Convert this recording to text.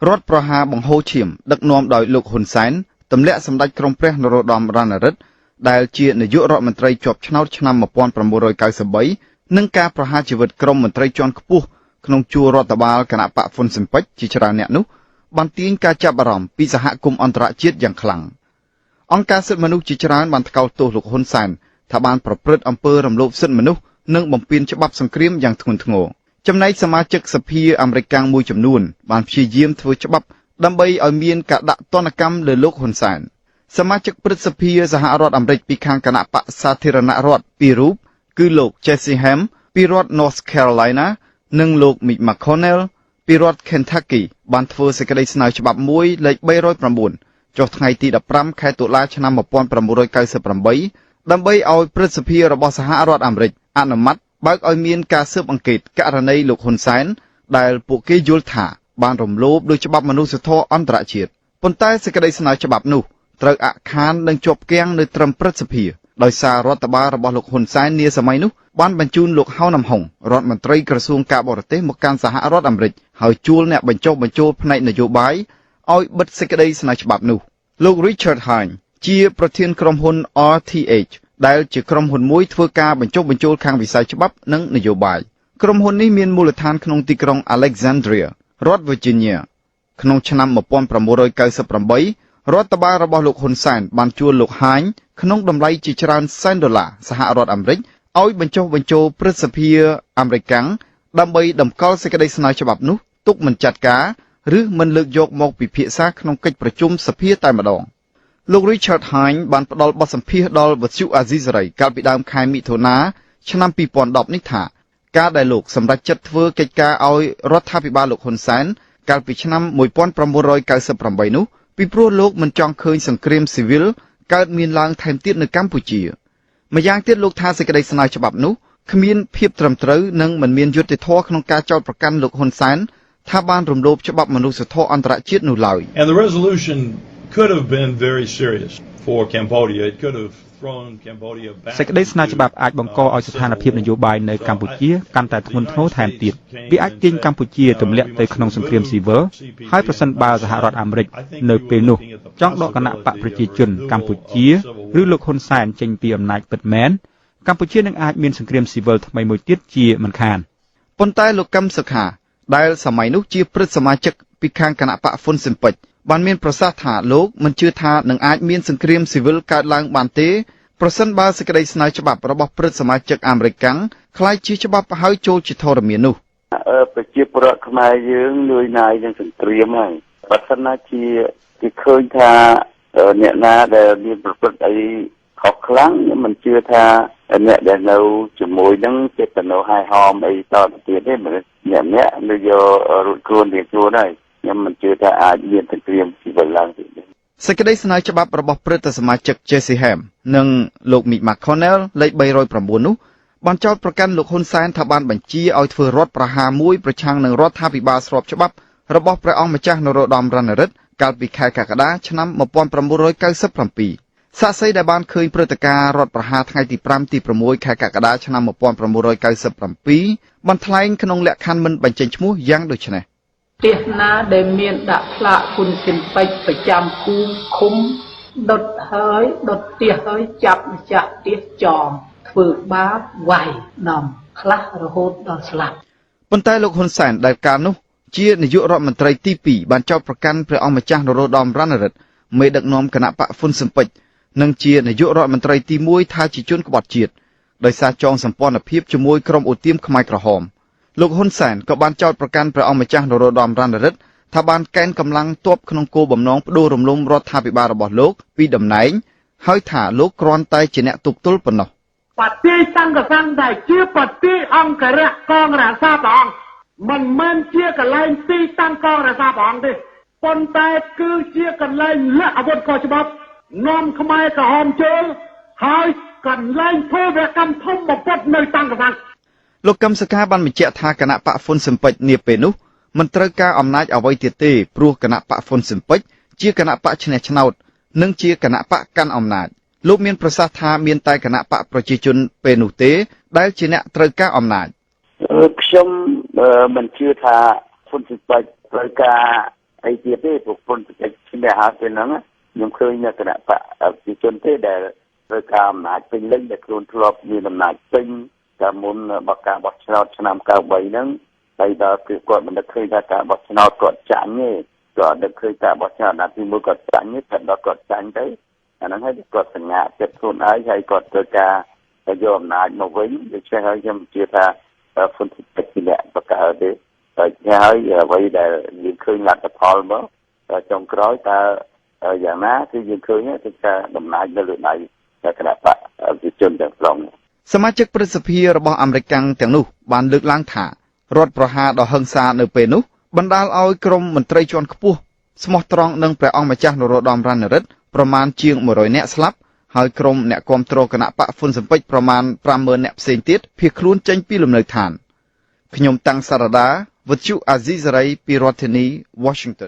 រដ្ឋប្រហារបង្ហូរឈាមដឹកនាំដោយលោកហ៊ុនសែនទម្លាក់សម្ដេចក្រមព្រះនរោត្តមរណរដ្ឋដែលជានាយករដ្ឋមន្ត្រីជាប់ឆ្នោតឆ្នាំ1993និងការប្រហារជីវិតក្រុមមន្ត្រីជាន់ខ្ពស់ក្នុងជួររដ្ឋបាលគណៈបកហ៊ុនស៊ិនប៉ិចជាច្រើនអ្នកនោះបានទាញការចាប់អារម្មណ៍ពីសហគមន៍អន្តរជាតិយ៉ាងខ្លាំងអង្គការសិទ្ធិមនុស្សជាច្រើនបានថ្កោលទោសលោកហ៊ុនសែនថាបានប្រព្រឹត្តអំពើរំលោភសិទ្ធិមនុស្សនិងបំពានច្បាប់សង្គ្រាមយ៉ាងធ្ងន់ធ្ងរចំណែកសមាជិកសភាអាមេរិកមួយចំនួនបានព្យាយាមធ្វើច្បាប់ដើម្បីឲ្យមានការដាក់ទណ្ឌកម្មលើលោកហ៊ុនសែនសមាជិកព្រឹទ្ធសភាសហរដ្ឋអាមេរិកពីខាងគណៈបកសាធារណរដ្ឋពីររូបគឺលោក Jesse Ham ពីរដ្ឋ North Carolina និងលោក Mitch McConnell ពីរដ្ឋ Kentucky បានធ្វើសេចក្តីស្នើច្បាប់មួយលេខ309ចុះថ្ងៃទី15ខែតុលាឆ្នាំ1998ដើម្បីឲ្យព្រឹទ្ធសភារបស់សហរដ្ឋអាមេរិកអនុម័តបើកឲ្យមានការស៊ើបអង្កេតករណីលោកហ៊ុនសែនដែលពួកគេយល់ថាបានរំលោភដោយច្បាប់មនុស្សធម៌អន្តរជាតិប៉ុន្តែសេចក្តីស្នើច្បាប់នោះត្រូវអាក់ខាននិងជាប់គាំងនៅត្រឹមព្រឹទ្ធសភាដោយសាររដ្ឋបាលរបស់លោកហ៊ុនសែននាសម័យនោះបានបញ្ជូនលោកហៅណាំហុងរដ្ឋមន្ត្រីក្រសួងការបរទេសមកកាន់សហរដ្ឋអាមេរិកហើយជួលអ្នកបញ្ចុះបញ្ចូលផ្នែកនយោបាយឲ្យបិទសេចក្តីស្នើច្បាប់នោះលោក Richard Hein ជាប្រធានក្រុមហ៊ុន RTH ដែលជាក្រុមហ៊ុនមួយធ្វើការបញ្ចុះបញ្ចូលខាងវិស័យច្បាប់និងនយោបាយក្រុមហ៊ុននេះមានមូលដ្ឋានក្នុងទីក្រុង Alexandria រដ្ឋ Virginia ក្នុងឆ្នាំ1998រដ្ឋបាលរបស់លោកហ៊ុនសែនបានជួលលោកហាញក្នុងតម្លៃជាច្រើនសែនដុល្លារសហរដ្ឋអាមេរិកឲ្យបញ្ចុះបញ្ចូលព្រឹទ្ធសភាអាមេរិកដើម្បីតម្កល់សេចក្តីស្នើច្បាប់នោះទុកមិនចាត់ការឬមិនលើកយកមកពិភាក្សាក្នុងកិច្ចប្រជុំសភាតែម្ដងលោក Richard Hein បានផ្ដល់បទសម្ភាសន៍ដល់វិទ្យុអាស៊ីសេរីកាលពីដើមខែមិថុនាឆ្នាំ2010នេះថាការដែលលោកសម្រេចចិត្តធ្វើកិច្ចការឲ្យរដ្ឋាភិបាលលោកហ៊ុនសែនកាលពីឆ្នាំ1998នោះពីព្រោះលោកមិនចង់ឃើញសង្គ្រាមស៊ីវិលកើតមានឡើងថែមទៀតនៅកម្ពុជាម្យ៉ាងទៀតលោកថាសេចក្តីស្នើច្បាប់នោះគ្មានភាពត្រឹមត្រូវនិងមិនមានយុត្តិធម៌ក្នុងការចោទប្រកាន់លោកហ៊ុនសែនថាបានរំលោភច្បាប់មនុស្សធម៌អន្តរជាតិនោះឡើយ And the resolution could have been very serious for Cambodia. It could have thrown Cambodia back. សេចក្តីស្នើច្បាប់អាចបង្កឲ្យស្ថានភាពនយោបាយនៅកម្ពុជាកាន់តែធ្ងន់ធ្ងរថែមទៀតវាអាចទាញកម្ពុជាទម្លាក់ទៅក្នុងសង្គ្រាមស៊ីវិលហើយប្រសិនបើសហរដ្ឋអាមេរិកនៅពេលនោះចង់ដកគណៈបកប្រជាជនកម្ពុជាឬលោកហ៊ុនសែនចេញពីអំណាចពិតមែនកម្ពុជានឹងអាចមានសង្គ្រាមស៊ីវិលថ្មីមួយទៀតជាមិនខានប៉ុន្តែលោកកឹមសុខាដែលសម័យនោះជាព្រឹទ្ធសមាជិកពីខាងគណៈបកហ៊ុនស៊ិនប៉ិចបានមានប្រសាសន៍ថាលោកមិនជឿថានឹងអាចមានសង្គ្រាមស៊ីវិលកើតឡើងបានទេប្រសិនបើសេចក្តីស្នើច្បាប់របស់ព្រឹទ្ធសមាជិកអាមេរិកក្លាយជាច្បាប់ហើយចូលជាធរមាននោះប្រជាពលរដ្ឋខ្មែរយើងលួយណាយនឹងសង្គ្រាមហើយបើសិនណាជាគេឃើញថាអ្នកណាដែលមានប្រព្រឹត្តអីខុសខ្លាំងខ្ញុំមិនជឿថាអ្នកដែលនៅជាមួយនឹងចេតនាហាយហមអីតទៅទៀតទេមនុស្សអ្នកនៅយករួចខ្លួនរៀងខ្លួនហើយខ្ញុំមិនជឿថាអាចមានសង្គ្រាមស៊ីវិលឡើងទៀតសេចក្តីស្នើច្បាប់របស់ព្រឹទ្ធសមាជិក Jesse Ham និងលោក Mitch McConnell លេខ309នោះបានចោទប្រកាន់លោកហ៊ុនសែនថាបានបញ្ជាឲ្យធ្វើរដ្ឋប្រហារមួយប្រឆាំងនឹងរដ្ឋាភិបាលស្របច្បាប់របស់ព្រះអង្គម្ចាស់នរោត្តមរណរដ្ឋកាលពីខែកក្កដាឆ្នាំ1997សាក្សីដែលបានឃើញព្រឹត្តិការណ៍រដ្ឋប្រហារថ្ងៃទី5ទី6ខែកក្កដាឆ្នាំ1997បានថ្លែងក្នុងលក្ខខណ្ឌមិនបញ្ចេញឈ្មោះយ៉ាងដូចនេះផ្ទះណាដែលមានដាក់ផ្លាកហ៊ុនស៊ិនប៉ិចប្រចាំភូមិឃុំដុតហើយដុតផ្ទះហើយចាប់ម្ចាស់ផ្ទះចងធ្វើបាបវាយដំខ្លះរហូតដល់ស្លាប់ប៉ុន្តែលោកហ៊ុនសែនដែលកាលនោះជានាយករដ្ឋមន្ត្រីទី2បានចោទប្រកាន់ព្រះអង្គម្ចាស់នរោត្តមរណរដ្ឋមេដឹកនាំគណៈបកហ៊ុនស៊ិនប៉ិចនិងជានាយករដ្ឋមន្ត្រីទី1ថាជាជនក្បត់ជាតិដោយសារចងសម្ព័ន្ធភាពជាមួយក្រុមអូទាមខ្មែរក្រហមលោកហ៊ុនសែនក៏បានចោទប្រកាន់ព្រះអង្គម្ចាស់នរោត្តមរណរដ្ឋថាបានកេណ្ឌកម្លាំងទ័ពក្នុងគោលបំណងផ្ដួលរំលំរដ្ឋាភិបាលរបស់លោកពីតំណែងហើយថាលោកគ្រាន់តែជាអ្នកទប់ទល់ប៉ុណ្ណោះបតិសង្ឃសង្ឃដែលជាបតិអង្គរៈកងរក្សាព្រះអង្គមិនមែនជាកន្លែងទីតាំងកងរក្សាព្រះអង្គទេប៉ុន្តែគឺជាកន្លែងលាក់អាវុធខុសច្បាប់នាំខ្មែរក្រហមចូលហើយកន្លែងធ្វើវកម្មធំបំផុតនៅតាំងកណ្ដាលលោកកឹមសុខាបានបញ្ជាក់ថាគណៈបកហ៊ុនស៊ិនប៉ិចនាពេលនោះមិនត្រូវការអំណាចអ្វីទៀតទេព្រោះគណៈបកហ៊ុនស៊ិនប៉ិចជាគណៈបកឈ្នះឆ្នោតនិងជាគណៈបកកាន់អំណាចលោកមានប្រសាសន៍ថាមានតែគណៈបកប្រជាជនពេលនោះទេដែលជាអ្នកត្រូវការអំណាចខ្ញុំមិនជឿថាហ៊ុនស៊ិនប៉ិចត្រូវការ អីទៀតទេបុគ្គលប្រតិឈ្នះហើយពេលហ្នឹងខ្ញុំឃើញគណៈបកប្រជាជនទេដែលត្រូវការអំណាចពេញលេញដែលខ្លួនធ្លាប់មានអំណាចពេញតែមុនការបោះឆ្នោតឆ្នាំ93ហ្នឹងហើយដល់គឺគាត់មិននឹកឃើញថាការបោះឆ្នោតគាត់ចាញ់ទេគាត់នឹកឃើញការបោះឆ្នោតអាទី1គាត់ចាញ់ទេតែដល់គាត់ចាញ់ទៅអាហ្នឹងហើយគាត់សង្ហាចិត្តខ្លួនឯងហើយគាត់ត្រូវការយកអំណាចមកវិញដូច្នេះហើយខ្ញុំជឿថាហ៊ុនស៊ិនពេជ្រជាអ្នកបង្កើតទេហើយអ្វីដែលយើងឃើញលទ្ធផលមកចុងក្រោយតើយ៉ាងណាគឺយើងឃើញថាការដំណើរនៅលើដៃគណៈបកប្រជាជនទាំងស្រុងសមាជិកព្រឹទ្ធសភារបស់អាមេរិកទាំងនោះបានលើកឡើងថារដ្ឋប្រហារដ៏ហិង្សានៅពេលនោះបណ្ដាលឲ្យក្រុមមន្ត្រីជាន់ខ្ពស់ស្មោះត្រង់នឹងព្រះអង្គម្ចាស់នរោត្តម រណរដ្ឋប្រមាណជាង100នាក់ស្លាប់ហើយក្រុមអ្នកគាំទ្រគណៈបកហ៊ុនស៊ិនពេជ្រប្រមាណ 50,000 នាក់ផ្សេងទៀតភៀសខ្លួនចេញពីលំនៅឋានខ្ញុំតាំងសារ៉ាដាវិទ្យុអាស៊ីសេរីពីរដ្ឋធានី Washington